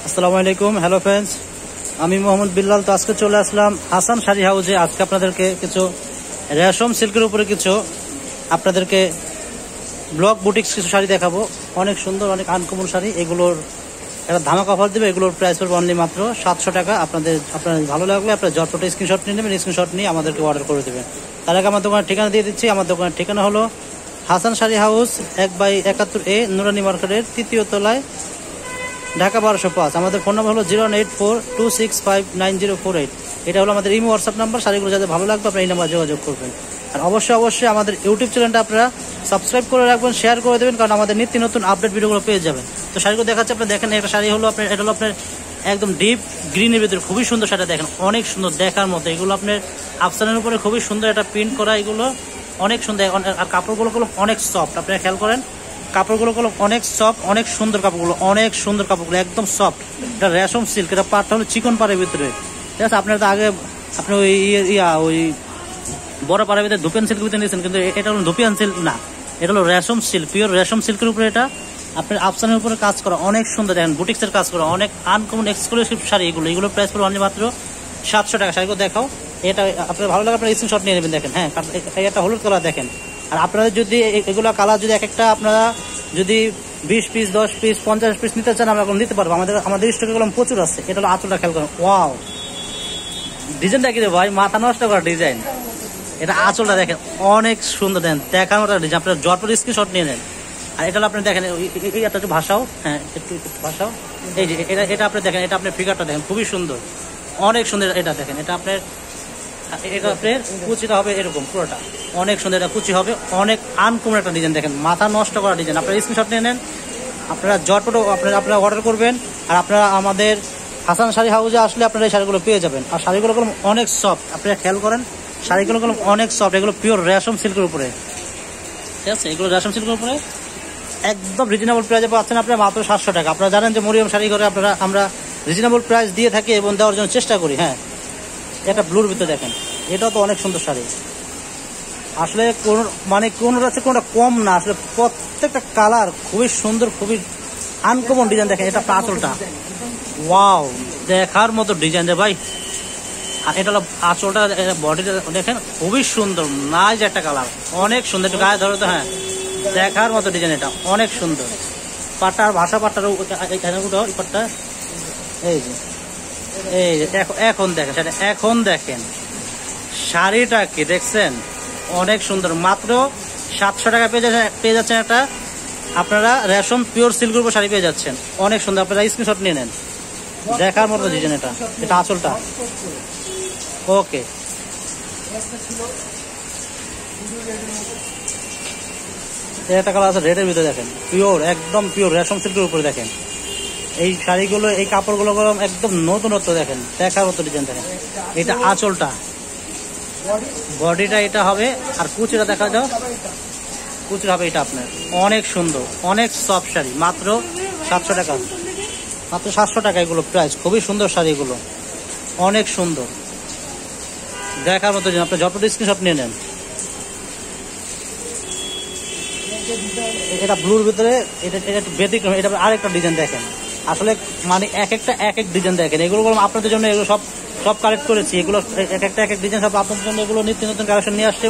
আসসালামু আলাইকুম, hello friends, আমি মোহাম্মদ বিল্লাল। তো আজকে চলে আসলাম হাসান শাড়ি হাউসে। আজকে আপনাদেরকে কিছু রেশম সিল্কের উপরে কিছু আপনাদেরকে ব্লক বুটিক্স কিছু শাড়ি দেখাবো। অনেক সুন্দর, অনেক আনকমন শাড়ি। এগুলোর একটা ধামাকা অফার দেবে। এগুলোর প্রাইস পড়বে অনলি মাত্র 700 টাকা। আপনাদের ভালো লাগলে আপনার জটপটে স্ক্রিনশট নিয়ে নেবেন, স্ক্রিনশট নিয়ে আমাদেরকে অর্ডার করে দেবেন। তার আগে আমার দোকানের ঠিকানা দিয়ে দিচ্ছি। আমার দোকানের ঠিকানা হলো হাসান শাড়ি হাউস, 1/71A, নুরানি মার্কেটের 3য় তলায়, ঢাকা 1205। আমাদের ফোন নাম্বার হলো 08426599048। এটা হলো আমাদের ইমো হোয়াটসঅ্যাপ নাম্বার। শাড়িগুলো যাদের ভালো লাগবে আপনারা এই নাম্বার যোগাযোগ করবেন। আর অবশ্যই আমাদের ইউটিউব চ্যানেলটা আপনারা সাবস্ক্রাইব করে রাখবেন, শেয়ার করে দেবেন, কারণ আমাদের নিত্য নতুন আপডেট ভিডিওগুলো পেয়ে যাবেন। তো শাড়িগুলো দেখাচ্ছে, আপনি দেখেন। একটা শাড়ি হলো আপনার, এটা হলো আপনার একদম ডিপ গ্রিনের ভিতরে খুবই সুন্দর শাড়ি। দেখেন অনেক সুন্দর দেখার মতো। এগুলো আপনার আফসানের উপরে খুবই সুন্দর একটা প্রিন্ট করা। এগুলো অনেক সুন্দর। আর কাপড়গুলো আপনার সফট। আপনারা খেয়াল করেন, কাপড়গুলো অনেক সফট, অনেক সুন্দর কাপড়গুলো, অনেক সুন্দর কাপড়গুলো, একদম সফট। এটা রেশম সিল্ক। এটা পাটটা হলো চিকন পাড়ের ভিতরে, ঠিক আছে। আপনার তো আগে আপনি ওই বড় পাড়ের ভিতরে ধুপিয়ান সিল্কের ভিতরে নিয়েছেন, কিন্তু এটা হলো ধুপিয়ান সিল্ক না, এটা হলো রেশম সিল্ক, পিওর রেশম সিল্কের উপরে এটা আপনার আফসানের উপরে কাজ করা। অনেক সুন্দর, দেখেন বুটিক্সের কাজ করা, অনেক আনকমন এক্সক্লুসিভ শাড়ি। এগুলো প্রাইস পড়বে অনলি মাত্র 700 টাকা। শাড়িগুলো দেখাও। এটা আপনার ভালো লাগে আপনার স্ক্রিনশট নিয়ে নেবেন। দেখেন, হ্যাঁ, একটা হলুদ কালার দেখেন। আর আপনাদের যদি এগুলো কালার যদি এক একটা আপনারা যদি 20 পিস, 10 পিস, 50 পিস নিতে চান, আমরা নিতে পারবো। আমাদের স্টকে এগুলো প্রচুর আছে। এটা হলো আঁচলটা, খেয়াল করেন। ওয়াও, ডিজাইনটা কি রে ভাই, মাথা নষ্ট করা ডিজাইন। এটা আঁচলটা দেখেন, অনেক সুন্দর। দেন দেখার মতো ডিজাইন। আপনার জটপট স্ক্রিনশট নিয়ে নেন। আর এটা হলো আপনি দেখেন, এই একটা একটু ভাষাও, হ্যাঁ, একটু ভাষাও। এই যে এটা আপনি দেখেন, এটা আপনার ফিগারটা দেখেন, খুবই সুন্দর, অনেক সুন্দর। এটা দেখেন, এটা আপনার কুচিটা হবে এরকম পুরোটা, অনেক সুন্দর। এটা কুচি হবে, অনেক আনকমন একটা ডিজাইন। দেখেন মাথা নষ্ট করা ডিজাইন। আপনারা স্ক্রিনশট নিয়ে নেন, আপনারা জটপটো আপনারা অর্ডার করবেন। আর আপনারা আমাদের হাসান শাড়ি হাউসে আসলে আপনারা এই শাড়িগুলো পেয়ে যাবেন। আর শাড়িগুলো অনেক সফট। আপনারা খেয়াল করেন, শাড়িগুলো অনেক সফট। এগুলো পিওর রেশম সিল্কের উপরে, ঠিক আছে। এগুলো রেশম সিল্কের উপরে একদম রিজনেবল প্রাইসে পাচ্ছেন আপনারা মাত্র 700 টাকা। আপনারা জানেন যে মরিয়ম শাড়ি ঘরে আমরা রিজনেবল প্রাইস দিয়ে থাকি এবং দেওয়ার জন্য চেষ্টা করি। হ্যাঁ, এটা ব্লুর ভিতরে দেখেন, এটাও তো অনেক সুন্দর শাড়ি। আসলে কোনোটা কম না, আসলে প্রত্যেকটা কালার খুবই সুন্দর, খুবই আনকমন ডিজাইন। দেখেন এটা আঁচলটা, ওয়াও, দেখার মতো ডিজাইন রে ভাই। আর এটা হলো আঁচলটা, বডিটা দেখেন খুবই সুন্দর, নাইস একটা কালার, অনেক সুন্দর। একটু গায়ে ধরো তো, হ্যাঁ, দেখার মতো ডিজাইন। এটা অনেক সুন্দর। পাটটার ভাষা, পাটটার পাটটা এই যে এখন দেখেন সেটা, এখন দেখেন শাড়িটা কি দেখছেন, অনেক সুন্দর। মাত্র 700 টাকা পেয়ে যাচ্ছেন একটা আপনারা রেশম পিওর সিল্কের উপর শাড়ি পেয়ে যাচ্ছেন, অনেক সুন্দর। আপনারা স্ক্রিনশট নিয়ে নেন, দেখার মতো ডিজাইন। এটা আঁচলটা, ওকে। একটা কালার আছে রেডের ভিতরে, দেখেন পিওর, একদম পিওর রেশম সিল্কের উপরে। দেখেন এই শাড়িগুলো, এই কাপড়গুলো একদম নতুনত্ব। দেখেন দেখার মতো ডিজাইন। দেখেন এটা আঁচলটা, বডিটা এটা হবে। আর কুচিটা দেখা যাও, কুচিটা হবে এটা আপনার, অনেক সুন্দর, অনেক সফট শাড়ি। মাত্র 700 টাকা, মাত্র 700 টাকা এগুলো প্রাইস। খুবই সুন্দর শাড়ি, এগুলো অনেক সুন্দর, দেখার মতো ডিজাইন। আপনি যত স্ক্রিনশট নিয়ে নেন। এটা ব্লুর ভিতরে, এটা একটু ব্যতিক্রম। এটা আরেকটা ডিজাইন দেখেন। আসলে এক একটা ডিজাইন দেখেন। এগুলো আপনাদের জন্য এগুলো সব কালেক্ট করেছি। এগুলো এক একটা ডিজাইন সব আপনাদের জন্য। এগুলো নিত্য নতুন কালেকশন নিয়ে আসছে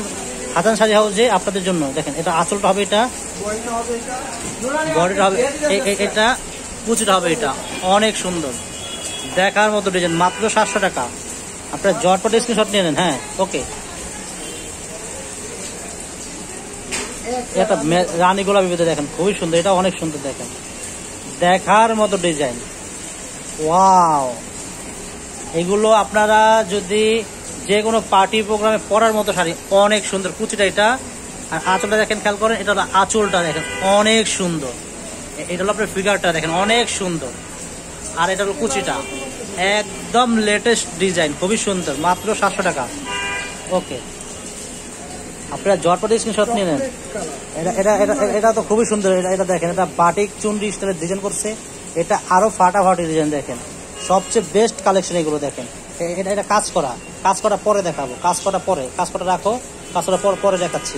হাসান শাড়ি হাউসে আপনাদের জন্য। দেখেন এটা আঁচলটা হবে, এটা বডিটা হবে, এটা কুচিটা হবে, এটা অনেক সুন্দর, দেখার মতো ডিজাইন। মাত্র 700 টাকা। আপনারা জটপট স্ক্রিনশট নিয়ে নেন। হ্যাঁ, ওকে। এটা রানী গোলাপি ভিতরে দেখেন, খুবই সুন্দর। এটা অনেক সুন্দর, দেখেন দেখার মতো ডিজাইন, ওয়াও। এগুলো আপনারা যদি যে কোনো পার্টি প্রোগ্রামে পরার মতো শাড়ি, অনেক সুন্দর। কুচিটা এটা, আর আঁচলটা দেখেন, খেয়াল করেন। এটা হলো আঁচলটা, দেখেন অনেক সুন্দর। এটা হলো আপনার ফিগারটা, দেখেন অনেক সুন্দর। আর এটা হলো কুচিটা, একদম লেটেস্ট ডিজাইন, খুবই সুন্দর। মাত্র 700 টাকা, ওকে। আপনারা জটপট স্ক্রিনশট নিয়ে নেন। এটা তো খুবই সুন্দর। এটা দেখেন, এটা বাটিক চুনরি স্টাইলের ডিজাইন করছে। এটা আরো ফাটাফাটি ডিজাইন। দেখেন সবচেয়ে বেস্ট কালেকশন এগুলো। দেখেন এটা কাজ করা পরে দেখাবো। কাজ করা রাখো, কাজ করা পরে দেখাচ্ছি,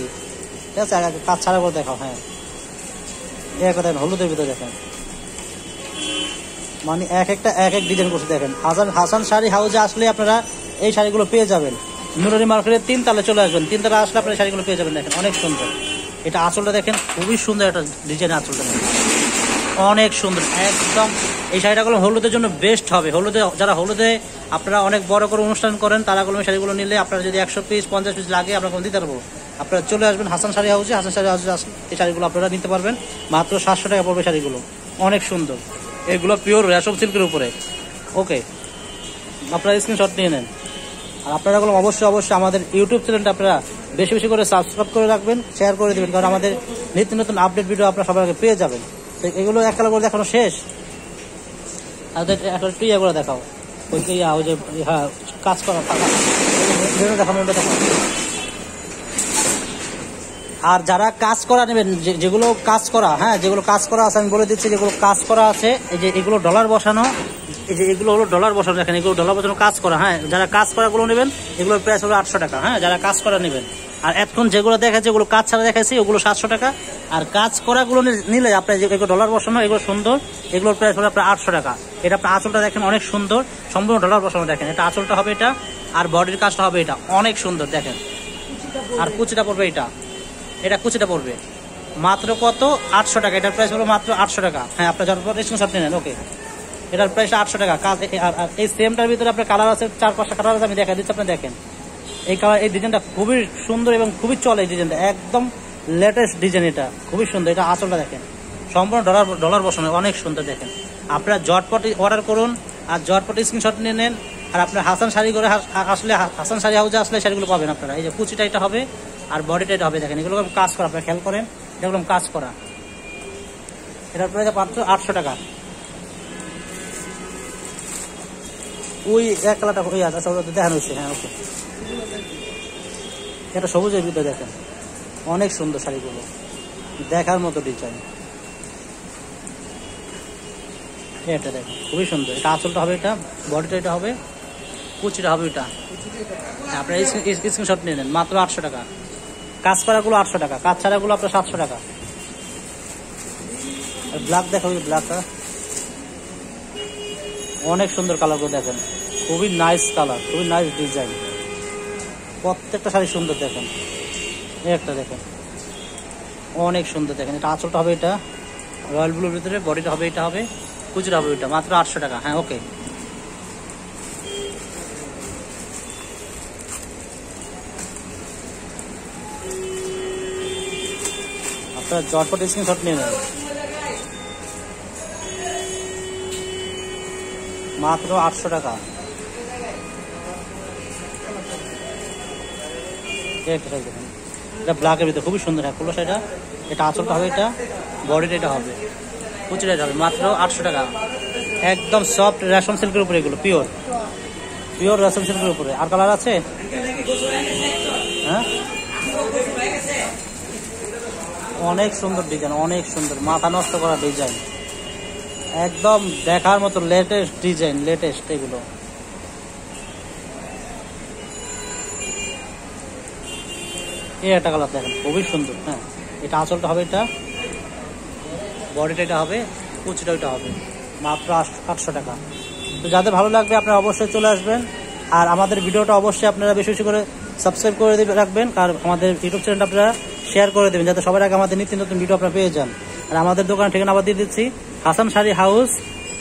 ঠিক আছে। কাজ ছাড়া করে দেখাও। হ্যাঁ, দেখেন হলুদের ভিতরে, দেখেন মানে এক একটা এক এক ডিজাইন করছে দেখেন। হাসান শাড়ি হাউসে আসলে আপনারা এই শাড়িগুলো পেয়ে যাবেন। নুরানি মার্কেটের 3 তলায় চলে আসবেন, 3 তলায় আসলে আপনারা শাড়িগুলো পেয়ে যাবেন। দেখেন অনেক সুন্দর, এটা আঁচলটা দেখেন, খুবই সুন্দর একটা ডিজাইন আঁচলটা দেখেন, অনেক সুন্দর একদম। এই শাড়িটাগুলো হলুদের জন্য বেস্ট হবে। হলুদে যারা হলুদে আপনারা অনেক বড় করে অনুষ্ঠান করেন তারা এই শাড়িগুলো নিলে আপনারা যদি 100 পিস 50 পিস লাগে আমরা দিতে পারবো। আপনারা চলে আসবেন হাসান শাড়ি হাউসে, হাসান শাড়ি হাউসে আসলে এই শাড়িগুলো আপনারা নিতে পারবেন। মাত্র 700 টাকা পড়বে শাড়িগুলো, অনেক সুন্দর। এগুলো পিওর রেশম সিল্কের উপরে। ওকে, আপনারা স্ক্রিনশট নিয়ে নেন। আর আপনারা অবশ্যই আমাদের ইউটিউব চ্যানেলটা আপনারা বেশি বেশি করে সাবস্ক্রাইব করে রাখবেন, শেয়ার করে দেবেন, কারণ আমাদের নিত্য নতুন আপডেট ভিডিও আপনারা সবার আগে পেয়ে যাবেন। তো এগুলো এক কালার করে দেখানো শেষ, একটা ইয়ে করে দেখাও, ওই যে হ্যাঁ কাজ করা দেখানো। আর যারা কাজ করা নেবেন, যেগুলো কাজ করা, হ্যাঁ যেগুলো কাজ করা আছে আমি বলে দিচ্ছি, যেগুলো কাজ করা আছে এই যে এগুলো ডলার বসানো, এই যে এগুলো হলো ডলার বসানো, দেখেন এগুলো ডলার বসানো কাজ করা। হ্যাঁ যারা কাজ করাগুলো নেবেন এগুলোর প্রাইস হলো 800 টাকা। হ্যাঁ যারা কাজ করা নেবেন। আর এখন যেগুলো দেখাচ্ছে ওগুলো কাজ ছাড়া দেখাচ্ছি, ওগুলো 700 টাকা। আর কাজ করাগুলো নিলে আপনার এগুলো ডলার বসানো, এগুলো সুন্দর, এগুলোর প্রাইস হলো আপনার 800 টাকা। এটা আপনার আঁচলটা দেখেন অনেক সুন্দর, সম্পূর্ণ ডলার বসানো দেখেন। এটা আঁচলটা হবে এটা, আর বডির কাজটা হবে এটা, অনেক সুন্দর দেখেন। আর কুচিটা পড়বে এটা কুচিটা পড়বে মাত্র কত 800 টাকা। এটার প্রাইস হলো মাত্র 800 টাকা। হ্যাঁ আপনার যার পর স্ক্রিনশট নিয়ে নেন। ওকে, এটার প্রাইস 800 টাকা। কাজ এই সেমটার ভিতরে আপনার কালার আছে 4-5টা কালার আছে, আমি দেখা দিচ্ছি আপনি দেখেন। এই কালার, এই ডিজাইনটা খুবই সুন্দর এবং খুবই চলে। এই ডিজাইনটা একদম লেটেস্ট ডিজাইন, এটা খুবই সুন্দর। এটা আঁচলটা দেখেন সম্পূর্ণ ডলার বসানো, অনেক সুন্দর দেখেন। আপনারা জটপট অর্ডার করুন আর জটপট স্ক্রিনশট নিয়ে নেন। আর আপনার হাসান শাড়ি করে আসলে, হাসান শাড়ি হাউসে আসলে শাড়িগুলো পাবেন আপনারা। এই যে কুচিটা এটা হবে আর বডিটা এটা হবে দেখেন, এগুলো কাজ করা, আপনারা খেয়াল করেন, এগুলো কাজ করা। এটার প্রাইস মাত্র 800 টাকা। ওই এক কালারটা ওই আচ্ছা দেখানো হচ্ছে। হ্যাঁ ওকে, এটা সবুজের ভিতরে দেখেন, অনেক সুন্দর শাড়িগুলো, দেখার মতো ডিজাইন। এটা দেখেন খুবই সুন্দর। এটা আঁচলটা হবে এটা, বডিটা এটা হবে, কুচিটা হবে এটা। আপনারা স্ক্রিনশট নিয়ে নেন, মাত্র 800 টাকা। কাজ করাগুলো 800 টাকা, কাজ ছাড়াগুলো আপনার 700 টাকা। ব্ল্যাক দেখো, ব্ল্যাকটা অনেক সুন্দর কালারগুলো দেখেন, খুবই নাইস কালার, খুবই নাইস ডিজাইন। প্রত্যেকটা শাড়ি সুন্দর দেখেন। একটা দেখেন অনেক সুন্দর দেখেন। এটা আঁচলটা হবে এটা রয়্যাল ব্লুর ভিতরে, বডিটা হবে এটা হবে, কুচিটা হবে এটা, মাত্র 800 টাকা। হ্যাঁ ওকে, আপনারা জটপট স্ক্রিনশট নিয়ে নেন, মাত্র 800 টাকা। এটা ব্ল্যাকের ভিতরে খুবই সুন্দর। হ্যাঁ পুরো শাড়িটা, এটা আঁচলটা হবে এটা, বডিটা এটা হবে, কুচিটা এটা হবে, মাত্র 800 টাকা। একদম সফট রেশম সিল্কের উপরে, এগুলো পিওর রেশম সিল্কের উপরে। আর কালার আছে? হ্যাঁ অনেক সুন্দর ডিজাইন, অনেক সুন্দর, মাথা নষ্ট করা ডিজাইন, একদম দেখার মতো লেটেস্ট ডিজাইন, লেটেস্ট এগুলো। এই একটা কালার দেখেন খুবই সুন্দর। হ্যাঁ এটা আঁচলটা হবে এটা, বডিটা এটা হবে, কুচিটা ওইটা হবে, মাত্র 800 টাকা। তো যাদের ভালো লাগবে আপনারা অবশ্যই চলে আসবেন। আর আমাদের ভিডিওটা অবশ্যই আপনারা বেশি বেশি করে সাবস্ক্রাইব করে রাখবেন, কারণ আমাদের ইউটিউব চ্যানেলটা আপনারা শেয়ার করে দেবেন, যাতে সবার আগে আমাদের নিত্য নতুন ভিডিও আপনারা পেয়ে যান। আর আমাদের দোকানের ঠিকানা আবার দিয়ে দিচ্ছি, হাসান শাড়ি হাউস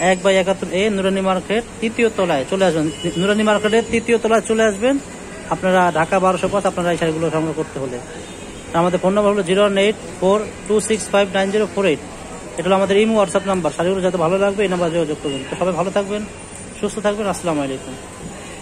1/71A নুরানি মার্কেট 3য় তলায় চলে আসবেন। নুরানি মার্কেটের 3য় তলায় চলে আসবেন আপনারা, ঢাকা 1205। আপনারা এই শাড়িগুলো সংগ্রহ করতে হলে আমাদের ফোন নাম্বার হলো 01842659048। এটা হলো আমাদের ইমো হোয়াটসঅ্যাপ নাম্বার। শাড়িগুলো যাতে ভালো লাগবে এই নাম্বার যোগাযোগ করবেন। তো সবাই ভালো থাকবেন, সুস্থ থাকবেন। আসসালামু আলাইকুম।